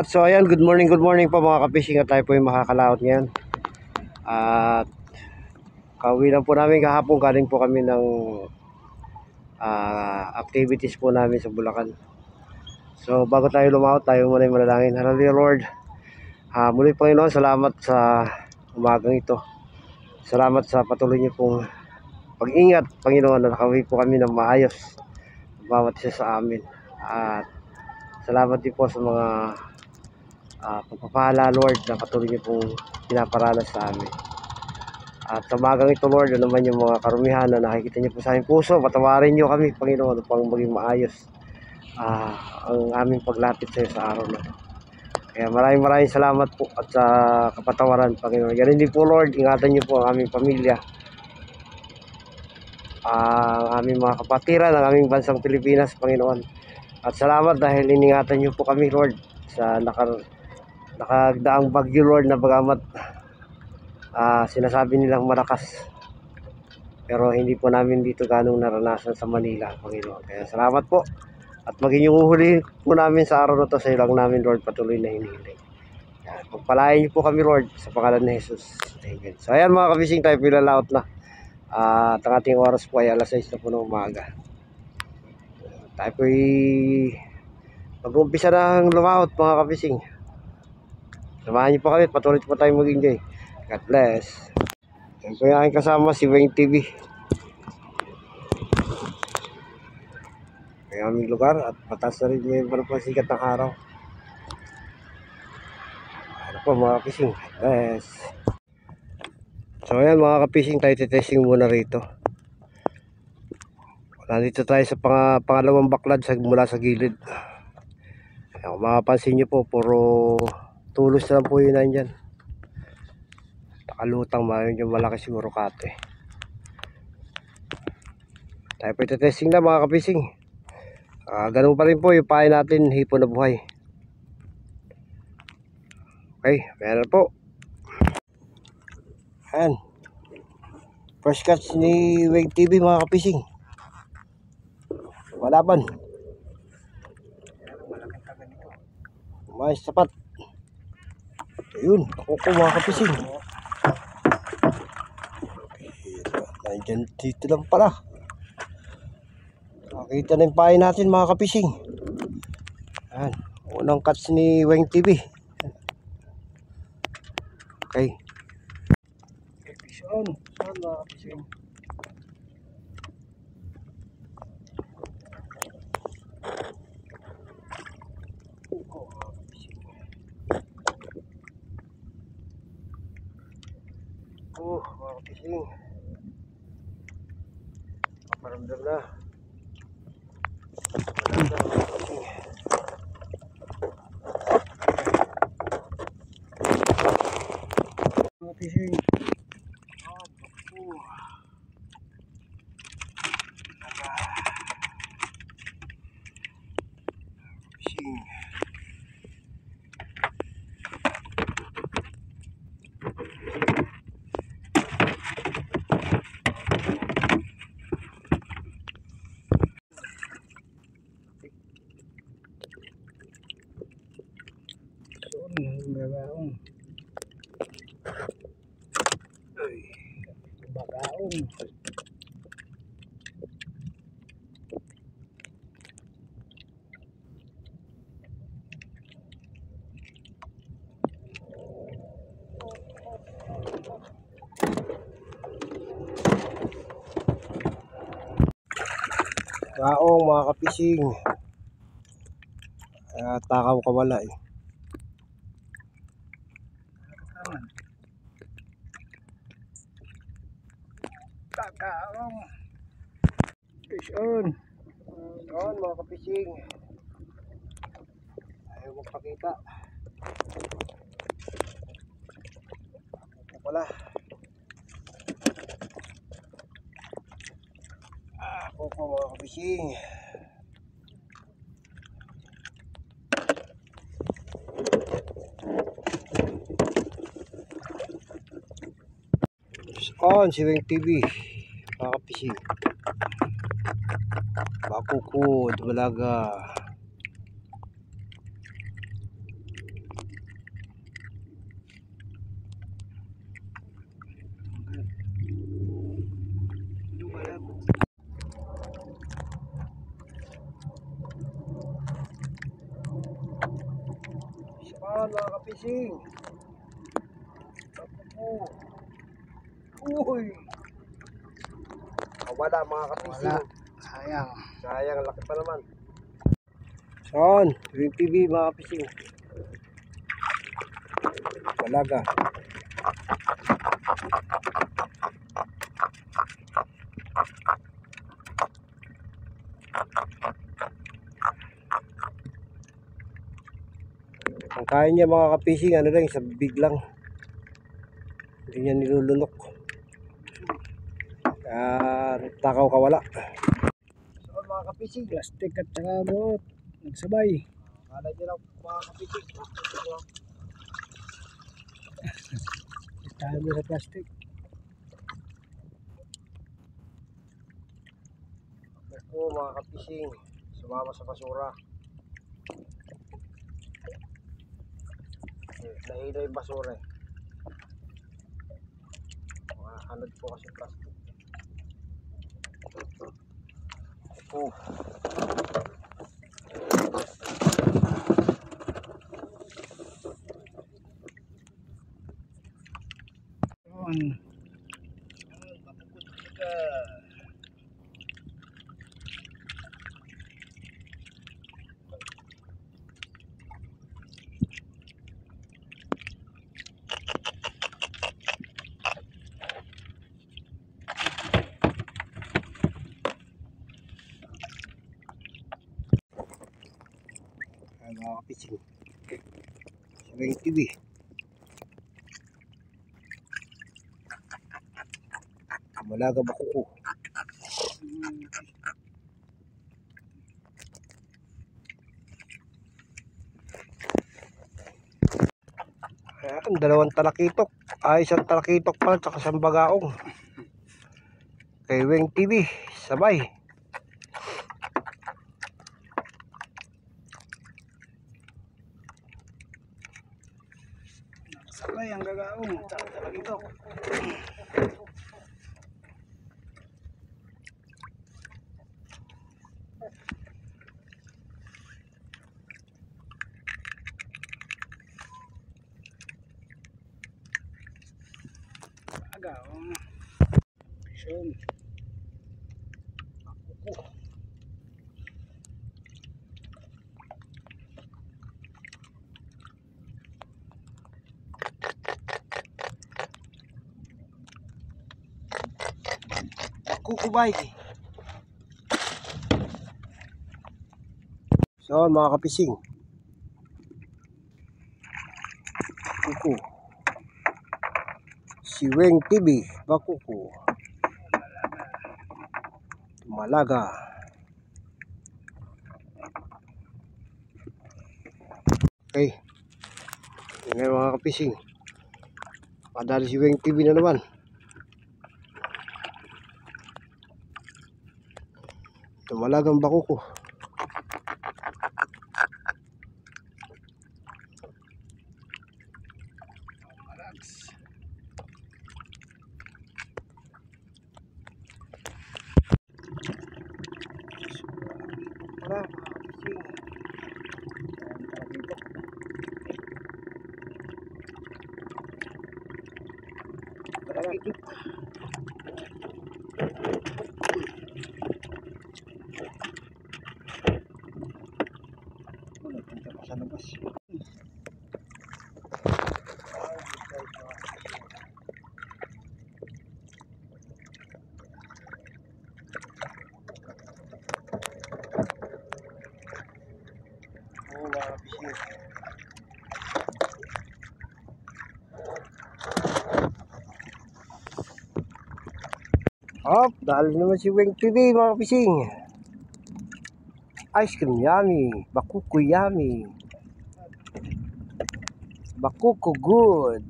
So ayan, good morning po mga ka-fishing, at tayo po yung makakalaot ngayon. At kauwi lang po namin kahapon, galing po kami ng activities po namin sa Bulacan. So bago tayo lumaot, tayo muna yung manalangin. Hallelujah Lord, muli Panginoon, salamat sa umagang ito. Salamat sa patuloy niyo pong pag-ingat Panginoon, na nakauwi po kami ng maayos, bawat isa sa amin. At salamat din po sa mga pagpapala Lord, na patuloy niyo pong pinaparanas sa amin. At sa umagang ito Lord, ano man yung mga karumihan na nakikita niyo po sa aming puso, patawarin niyo kami Panginoon upang maging maayos ang aming paglapit sa iyo sa araw na ito. Kaya maraming salamat po at sa kapatawaran Panginoon. Ganun din po Lord, ingatan niyo po ang aming pamilya, ang aming mga kapatiran, ang aming bansang Pilipinas Panginoon. At salamat dahil iningatan niyo po kami Lord sa nakagdaang bagyo Lord, na bagamat sinasabi nilang malakas, pero hindi po namin dito ganong naranasan sa Manila Panginoon. Kaya salamat po, at maging yung uhuli po namin sa araw na to, sa ilang namin Lord patuloy na hinihiling. Pagpalain niyo po kami Lord sa pangalan ni Jesus. Amen. So ayan mga ka-fishing, tayo pilalaot na. At ang ating oras po ay alas 6 na po ng umaga. Tayo po mag-umpisa ng lumaot mga ka-fishing. Samahan niyo po kami at patuloy po tayo mag-enjoy. God bless. Yan po yung aking kasama, si Weng TV. Kaya aming lugar, at patas na rin yung sikat ng araw. Ano po mga ka-fishing, God bless. So ayan mga ka-fishing, tayo testing muna rito. Nandito tayo sa pangalawang baklad mula sa gilid. Ayan, kung makapansin nyo po, puro tulos na lang po yun nandyan. Nakalutang, yung malaki siguro kate. Tayo po testing na mga ka-fishing. Ganun pa rin po yung pain natin, hipon na buhay. Okay, meron po. Ayan, first catch ni Weng TV mga ka-fishing. Walaban. Mais sapat. Ayun, ako mga ka-fishing. Nandiyan dito lang pala. Nakita na yung pain natin mga ka-fishing. Ayan, unang catch ni Weng TV. Okay. Fish on mga ka-fishing. Mga ka-fishing, paparamdam na. Mga fishing. Fishing. Bagaong. Ay, bagaong. Gaong mga kapising. Takaw kawala eh. Kakaong fish on. Yun mga kapising. Ayaw magpakita. Ako pala. Ako po mga kapising. On si Weng TV mga kapising. Bakukod, Malaga. On mga kapising. Bakukod. Uy. Wala mga kapising. Sayang. Sayang, laki pa naman. Son, Weng TV mga kapising. Malaga. Ang kain niya mga kapising, ano lang, sa big lang. Hindi niya nilulunok. Takaw kawala. So mga kapising, Plastic at saka buot. Nagsabay. kala niyo lang mga kapising. Tayo mo sa plastic. Ako mga kapising, sumama sa basura. Nahilo yung basura eh. Mga hanod po kasi plastic. Oh. On. Mga kapising, si Weng TV. Malaga Bakuko. Ayan, dalawang talakitok. Isang talakitok pa, tsaka isang bagaong. Kay Weng TV, sabay. Sabay ang gagaong. Saka ito. Gagaong. Fish on. Kukubay. So mga kapising, kuku si Weng TV Bakuko, Malaga. Okay, yun mga kapising, padali si Weng TV na naman. Malagang Bakuko. Tara, kapising. Tara, Hop, dahil naman si Weng TV mga kapising. Ice cream yummy. Bakuko yummy. Bakuko good.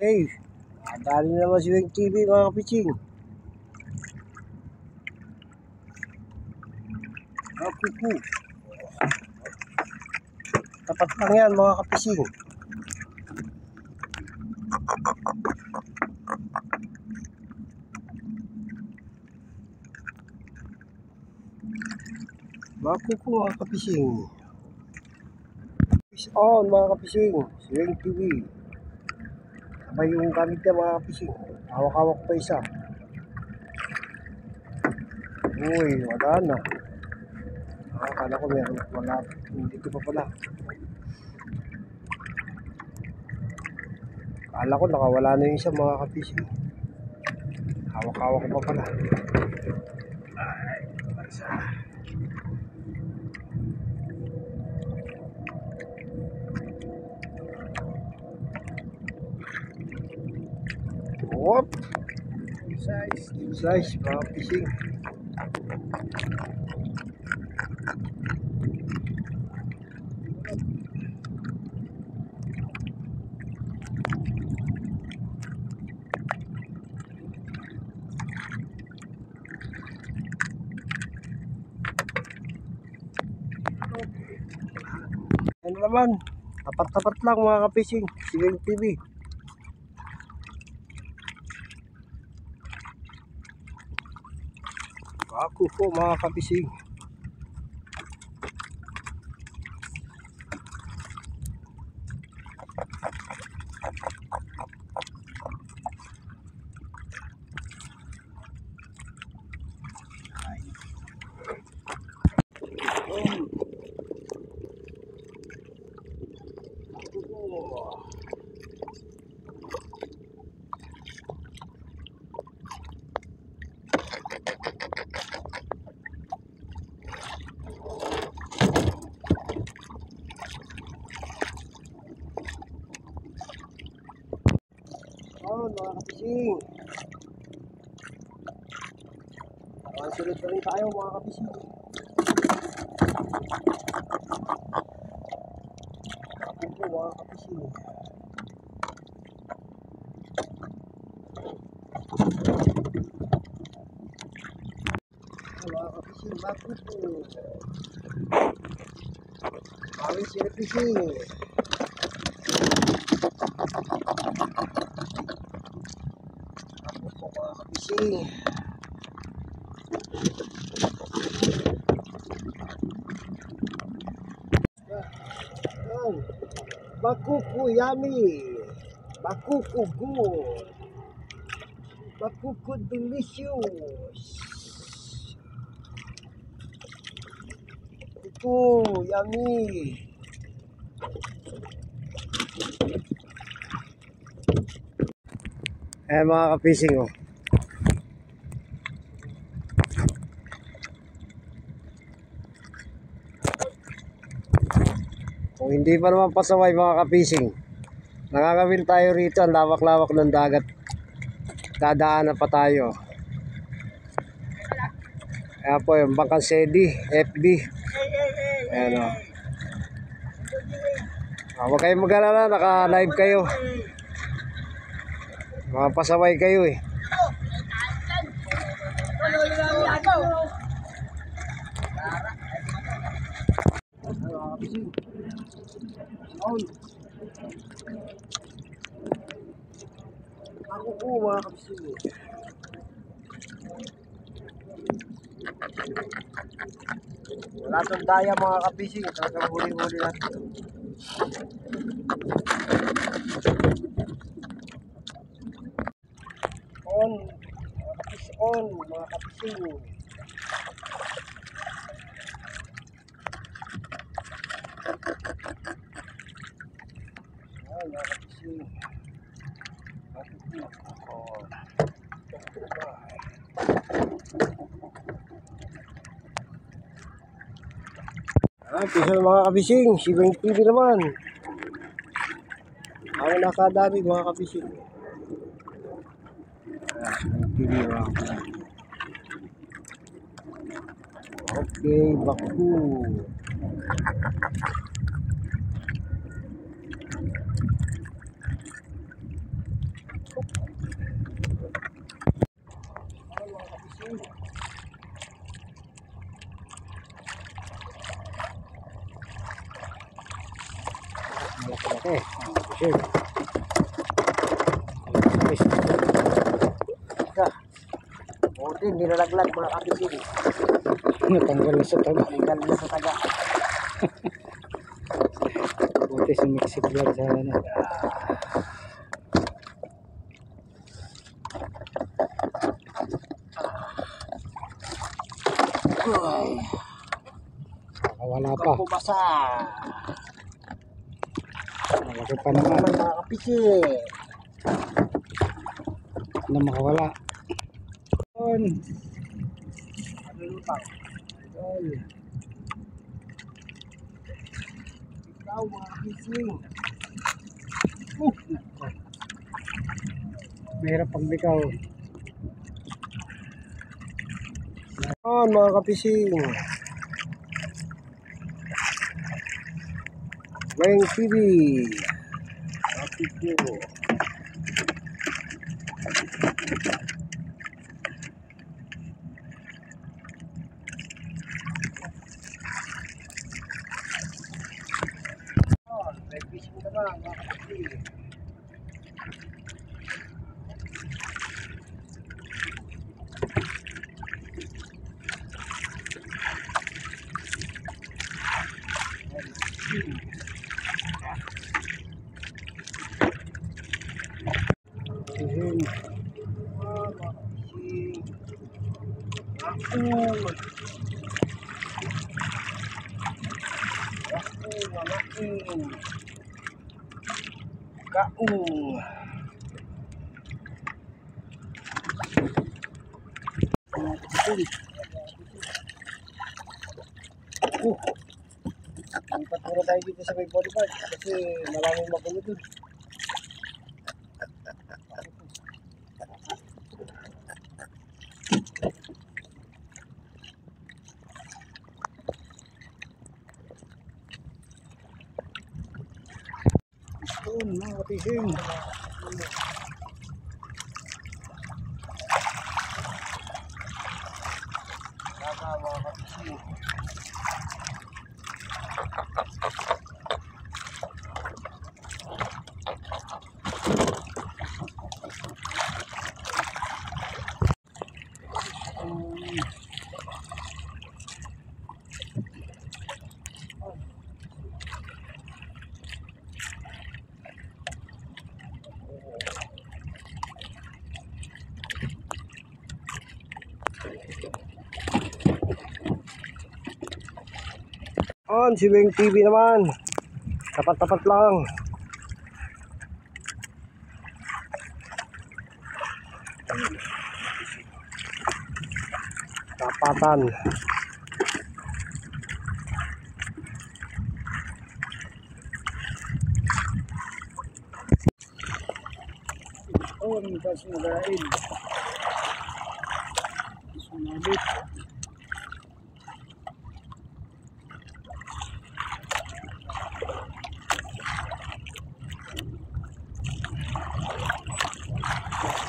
Hey, dahil naman si Weng TV mga kapising. Bakuko. Tapat lang yan mga kapising. Bakuko mga kapising. Peace on mga kapising. Si Weng TV. Sabay yung gamit niya mga kapising. Hawak-hawak pa isa. Uy, wala na. Akala ko meron. Wala. Hindi ko pa pala. Akala ko nakawala na yung isa mga kapising. Hawak-hawak ko pa pala. Ay, isa. Whoop! Size mga kapising. Ano naman, tapat-tapat lang mga kapising, si Weng TV. Bakuko mga kapising. Mga kapising. Parang sunod na rin tayo mga kapising. Bakuko mga kapising. Mga kapising, bakuko. Kami si kapising. Kapising. Bakuko yummy. Bakuko good. Bakuko delicious. Bakuko yummy. Mga kapising oh. Kung hindi pa naman pasaway mga kapising, nakakawil tayo rito, ang lawak-lawak ng dagat. Dadaanan pa tayo. Kaya po yung Bangkang Sedi, FB. Ayan o. Huwag kayong mag-alala, naka-live kayo. Mga pasaway kayo eh. Ako po mga kapising. Wala tong daya mga kapising. Talagang huli-huli natin. On. On mga kapising. Mga kapising. Pisa mga kabising, si Beng TV naman. Ako nakadami mga kabising. Beng TV mga kabising. Okay, baku. Malaki-laki. Sure. Buti, nilalaglag mga kabising. Natanggal na sa taga. Tanggal na sa taga. Buti sumixit lang sa ano. Ay, Wala pa. basa. Malaki pa naman. Mga kabising. Na makawala. Yun. Ano lutang? Idol. Ikaw mga kabising. Mahirap pagbikaw. Yan mga kapising. Beng TV. Happy po. Beng fishing naman mga kapising. Ayun. Kaung. Lipat muna tayo dito sa may body part kasi maraming makulo dun. Yun mga kapising. Daga mga kapising. On, si Beng TV naman. Tapat-tapat lang. Tapatan. Oh, ang taas na gain. Sumabit.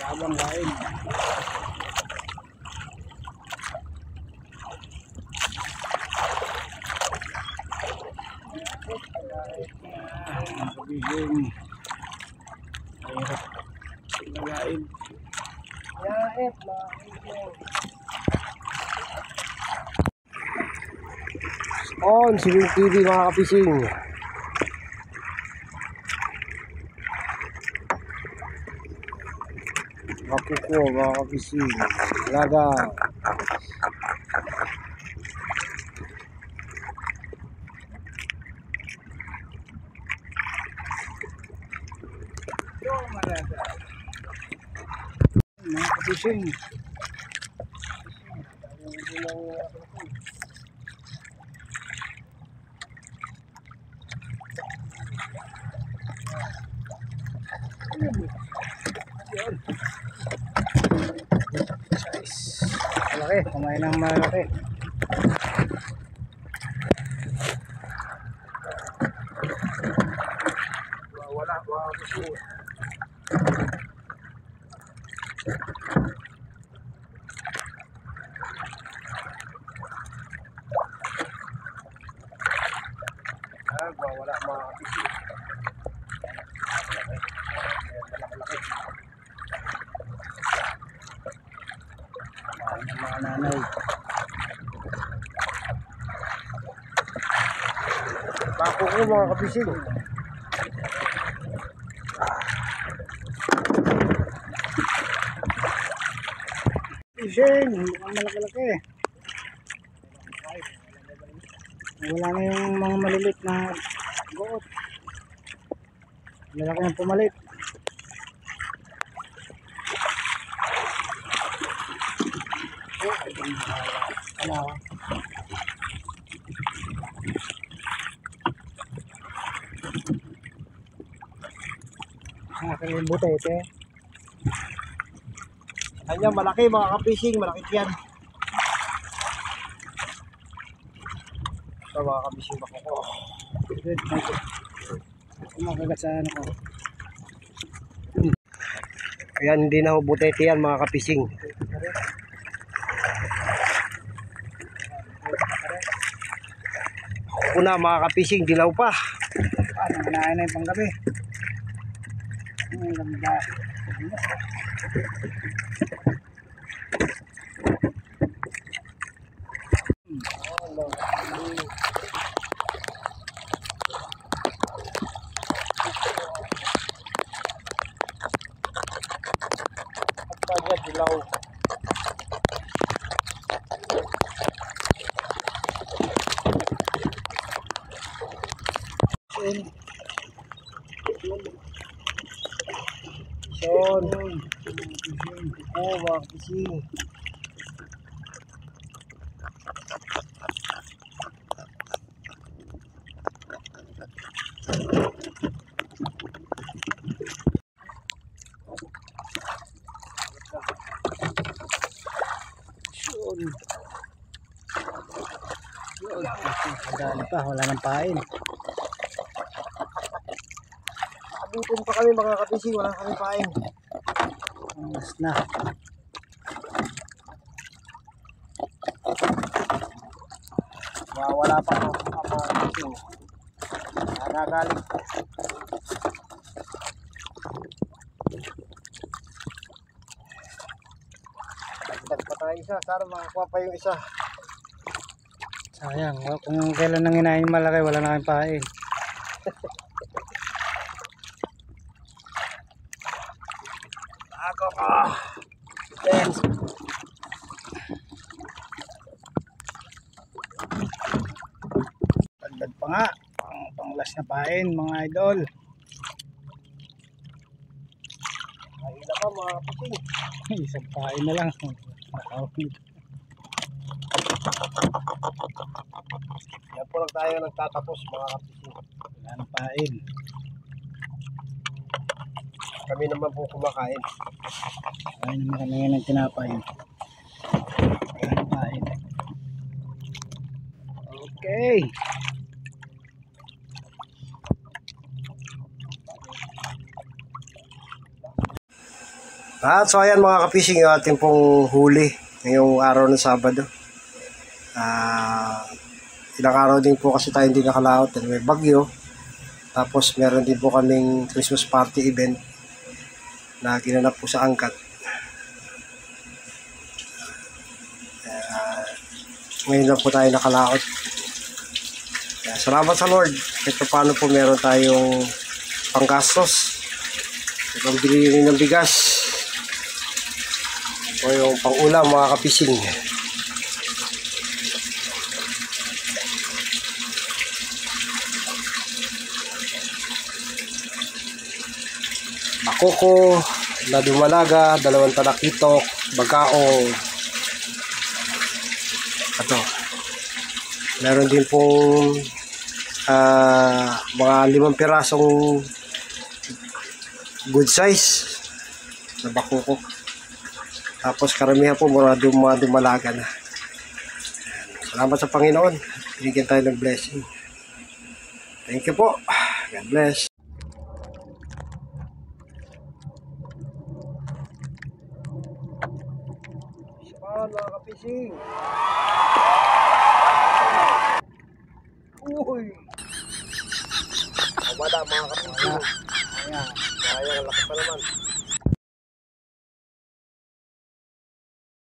Maramang gain. Sabihin. Mahirap. Nagain. Yaet, mga kapising. On, si Beng TV mga kapising. Mapuko mga kapising. Laga. Mga kapising. Size. Malaki. Kumain ng malaki. Wala, gusto. Wala mga kapisi. Mga nanay. Bako ko mga kapisi. Fishing. Mukhang malaki-laki. Wala na yung mga malilit na goot. Malaki ng pumalit. Aking butete. Kanya malaki mga kapishing, malaki yan. Ito mga kapishing bako ko. Good. Kumakagat sa ano ko. Ayan, hindi na hubutete yan mga kapishing. Ako na mga kapishing, dilaw pa. Nanginain na yung panggabi. Ang ganda. Pagka dilaw. Son. Oh, mga kapishing. Kadali pa, wala nang pain. Abutin pa kami mga kapishing, wala kami pain. Mas na. Wala pa ako mga kapishing. Nagagalit. Dagdag pa tayo isa, sana makakuha pa yung isa. Sayang, kung kailan nanginain yung malaki, wala na kayong pain. Ako ka! Thanks! Dagdag pa nga, panglas na pain mga idol. Mahila ka mga kapishing. Isang pain na lang. Yan po lang tayo nagtatapos mga kapishing. Wala nang pain. Kami naman po kumakain. Ay naman kami ngayon ng tinapay. Wala nang pain. Okay. At so ayan mga kapishing, yung ating pong huli ngayong araw ng Sabado. Ilang araw din po kasi tayo hindi nakalaot dahil may bagyo. Tapos meron din po kaming Christmas party event na ginanap po sa Angkat. Ngayon lang po tayo nakalaot. Salamat sa Lord. Ito paano po meron tayong panggastos. Pambili rin ng bigas. O yung pang-ulam mga kapishing. Bakoko, na dumalaga, 2 talakitok, bagaong. Ito. Meron din pong mga 5 pirasong good size na bakukok. Tapos karamihan po mga dumalaga na. Salamat sa Panginoon. Binigyan tayo ng blessing. Thank you po. God bless. Sipan mga kapising. Uy. Kamada mga kapising. Ayan. Kaya laki pa naman.